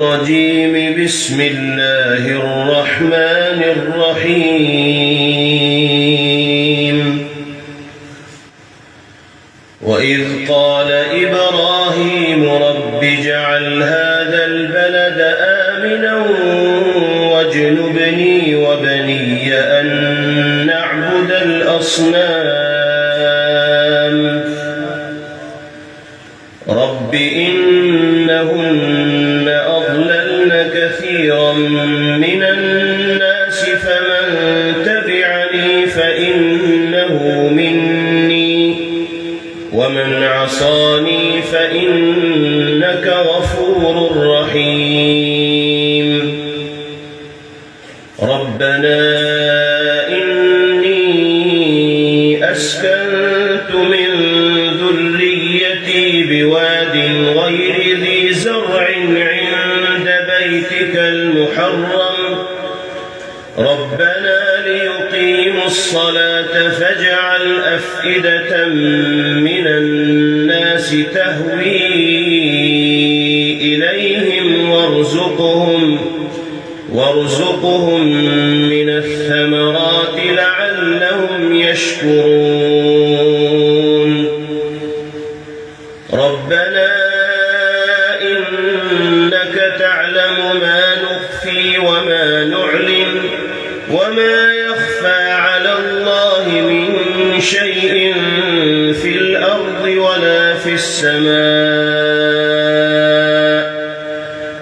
الرجيم. بسم الله الرحمن الرحيم. وإذ قال إبراهيم رب اجعل هذا البلد آمنا واجنبني وبني أن نعبد الأصنام رب إنهن أضللن كثيرا من الناس فمن تبعني فإنه مني ومن عصاني فإنك غفور رحيم. ربنا إني أسكنت من ذريتي بواد غير ذي زرع عند بيتك المحرم ربنا ليقيموا الصلاة فاجعل أفئدة من الناس تهوي إليهم وارزقهم من الثمرات لعلهم يشكرون. ربنا إنك تعلم ما نخفي وما نعلن وما يخفى على الله من شيء في الأرض ولا في السماء.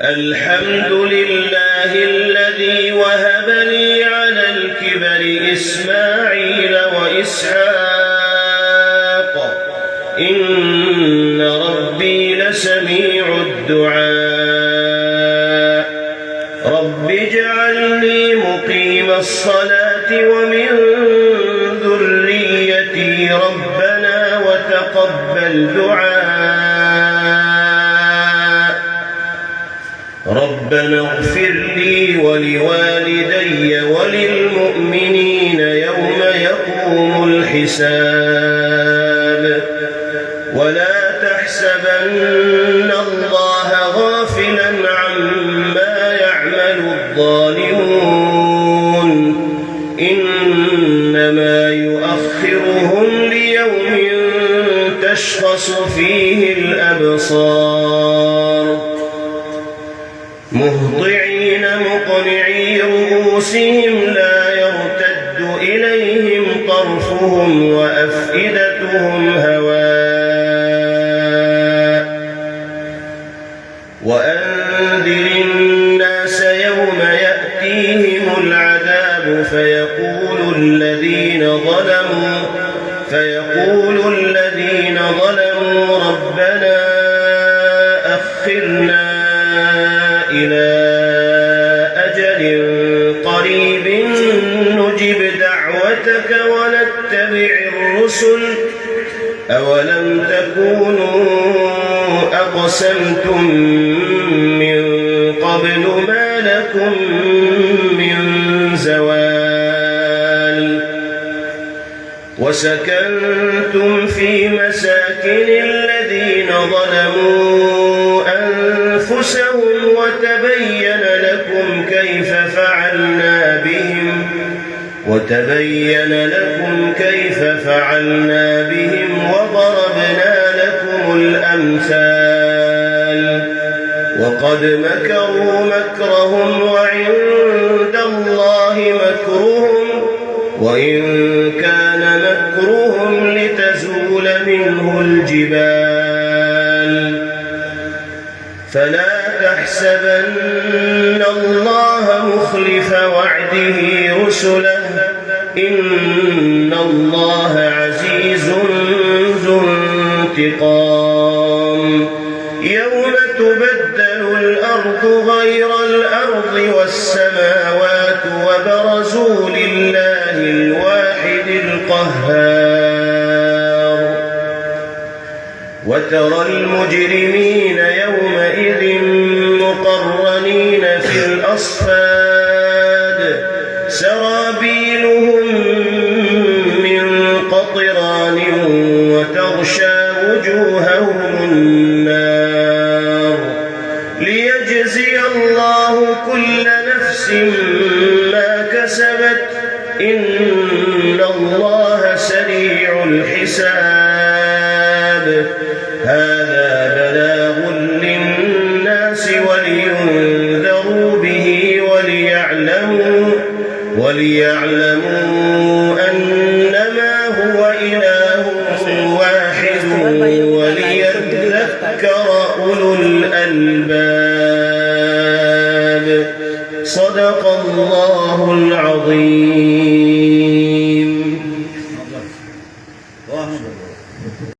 الحمد لله الذي وهب لي على الكبر إسماعيل وإسحاق إن ربي لسميع الدعاء. رب اجعلني مقيم الصلاة ومن ذريتي ربنا وتقبل دعاء. ربنا اغفر لي ولوالدي وللمؤمنين يوم يقوم الحساب. ولا تحسبن الله غافلا عما يعمل الظالمون إنما يؤخرهم ليوم تشخص فيه الأبصار مهطعين مقنعي رؤوسهم لا يرتد إليهم طرفهم وأفئدتهم هواء. وأنذر الناس يوم يأتيهم العذاب فيقول الذين ظلموا ربنا أخرنا إلى أجل قريب نجب دعوتك ونتبع الرسل أولم تكونوا أقسمتم من قبل ما لكم من زوال. وسكنتم في مساكن الذين ظلموا أنفسهم وتبين لكم كيف فعلنا بهم وضربنا لكم الأمثال. وقد مكروا مكرهم وعند الله مكرهم وإن كان مكرهم لتزول منه الجبال. فلا تحسبن الله مخلف وعده رسله إن الله عزيز ذو انتقام. يوم تبدل الأرض غير الأرض والسماوات وبرزوا لله الواحد القهار. وترى المجرمين يومئذ مقرنين في الأصفاد سرابيلهم من قطران وتغشى وجوههم النار ليجزي الله كل نفس ما كسبت إن الله سريع الحساب هذا بلاغ للناس ولينذروا به وليعلموا أنما هو إله واحد وليذكر أولو الألباب صدق الله العظيم.